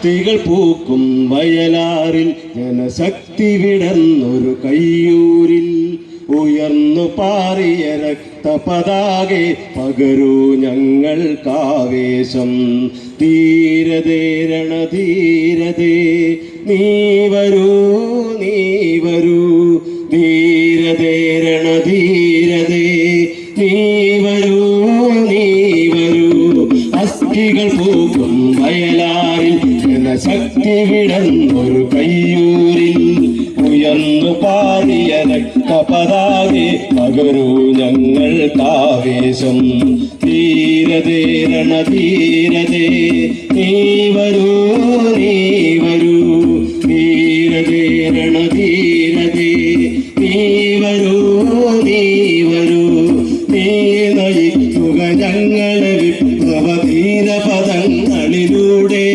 അസ്ഥികൾ പൂക്കും വയലാറിൽ ജനശക്തി വിടർന്നൊരു കയ്യൂരിൽ ഉയർന്നു പാറിയ രക്തപതാകെ പകരൂ ഞങ്ങൾക്കാവേശം. ധീരതേ രണധീരതേ നീ വരൂ നീ വരൂ. ധീരതേ രണധീരതേ നീ വരൂ നീ വരൂ. അസ്ഥികൾ പൂക്കും വയലാറിൽ ജനശക്തി വിടർന്നൊരു കയ്യൂരിൽ ഉയർന്നു പാറിയ രക്തപതാകെ പകരൂ ഞങ്ങൾക്കാവേശം. ധീരതേ രണധീരതേ നീ വരൂ നീ വരൂ. ധീരതേ രണധീരതേ നീ വരൂ നീ വരൂ. നീ നയിക്കുക ഞങ്ങളെ വിപ്ലവധീര പദങ്ങളിലൂടെ.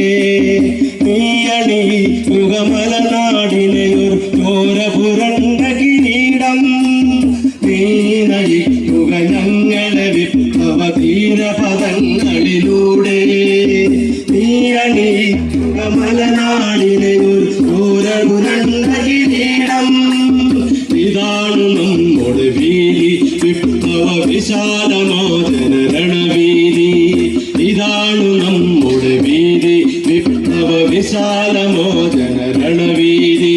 നീ അണിയിക്കുക മലനാടിനെ ഒരു ചോര പുരണ്ട കിരീടം. നീ നയിക്കുക ഞങ്ങളെ വിപ്ലവധീര പദങ്ങളിലൂടെ. നീ അണിയിക്കുക മലനാടിനെ ഒരു ചോര പുരണ്ട കിരീടം. ഇതാണ് നമ്മുടെ വീതി വിപ്ലവ വിശാലമോചന രണവീതി. ഇതാണ് നമ്മുടെ വീതി വിപ്ലവ വിശാലമോചന രണവീതി.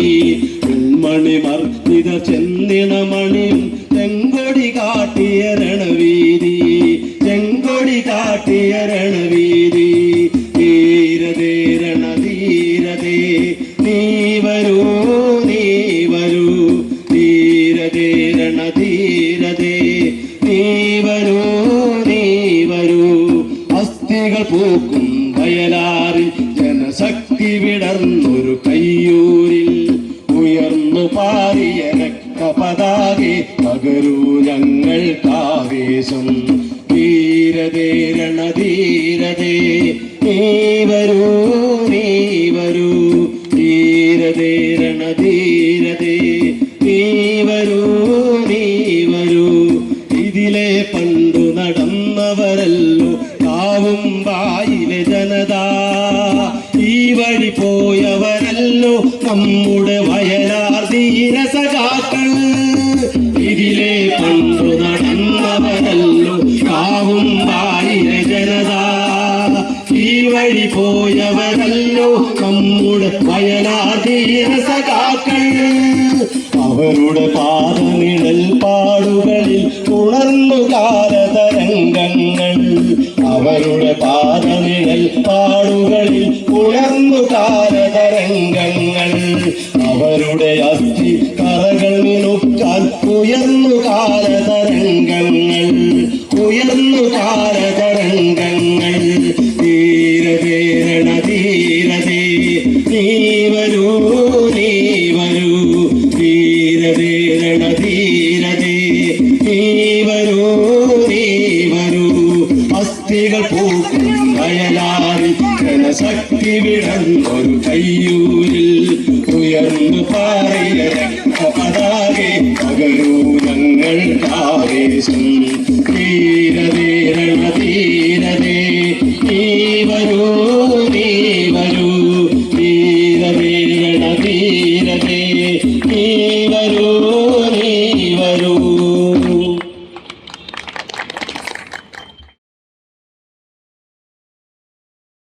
മണി മർദ്ദിത ചെന്നിണ മണിയും ചെങ്കൊടി കാട്ടിയ രണവീതി. ചെങ്കൊടി കാട്ടിയ രണവീതി. ധീരതേ രണധീരതേ നീ വരൂ നീ വരൂ. ധീരതേ രണധീരതേ നീ വരൂ നീ വരൂ. അസ്ഥികൾ പൂക്കും വയലാറിൽ ജനശക്തി വിടർന്നൊരു കയ്യൂരിൽ ഉയർന്നു പാറിയ രക്തപതാകെ പകരൂ ഞങ്ങൾക്കാവേശം. ധീരതേ രണധീരതേ നീ വരൂ നീ വരൂ. ധീരതേ രണധീരതേ നീ വരൂ നീ വരൂ. ഇതിലെ പണ്ടു നടന്നവരല്ലോ കാവും വായിലെ ജനത. ഈ വഴി പോയവരല്ലോ നമ്മുടെ വയലാർ ധീരസഖാക്കൾ. ഇതിലെ പണ്ടു നടന്നവരല്ലോ കാവും വായിലെ ജനത. ഈ വഴി പോയവരല്ലോ നമ്മുടെ വയലാർ ധീരസഖാക്കൾ. അവരുടെ പാദനിഴൽ പാടുകളിൽ ഉണർന്നു കാലതരംഗങ്ങൾ. അവരുടെ പാദനിഴൽ പാടുകളിൽ ഉണർന്നു കാലതരംഗങ്ങൾ. അവരുടെ അസ്ഥി കറകൾ മിനുക്കാൻ ഉയർന്നു കാലതരംഗങ്ങൾ. ഉയർന്നു കാലതരംഗങ്ങൾ. ധീരതേ രണധീരതേ നീ വരൂ നീ വരൂ. ധീരതേ രണധീരതേ നീ വരൂ നീ വരൂ. അസ്ഥികൾ പൂക്കും വയലാറിൽ ജനശക്തി വിടർന്നൊരു കയ്യൂരിൽ ഉയർന്നു